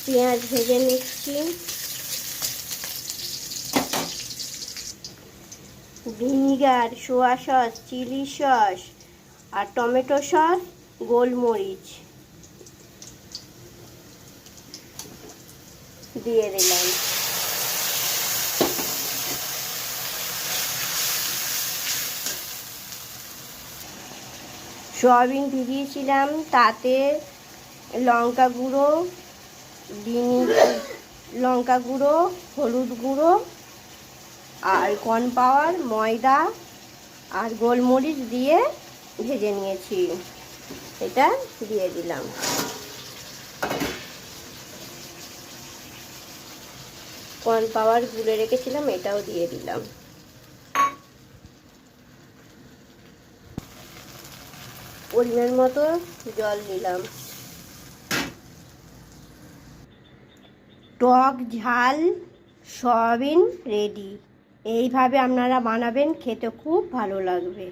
পেঁয়াজ ভেজে নিচ্ছি। Vinegar, soya sauce, chilli sauce আর টমেটো সস, গোলমরিচ দিয়ে দিলাম। সয়াবিন ভিজিয়েছিলাম, তাতে লঙ্কা গুঁড়ো, লঙ্কা গুঁড়ো, হলুদ গুঁড়ো আর কর্নফ্লাওয়ার, ময়দা আর গোলমরিচ দিয়ে ভেজে নিয়েছি। এটা দিয়ে দিলাম। কর্নফ্লাওয়ার গুলে রেখেছিলাম, এটাও দিয়ে দিলাম। পরিমাণ মতো জল দিলাম। টক ঝাল সয়াবিন রেডি। এইভাবে আপনারা বানাবেন, খেতে খুব ভালো লাগবে।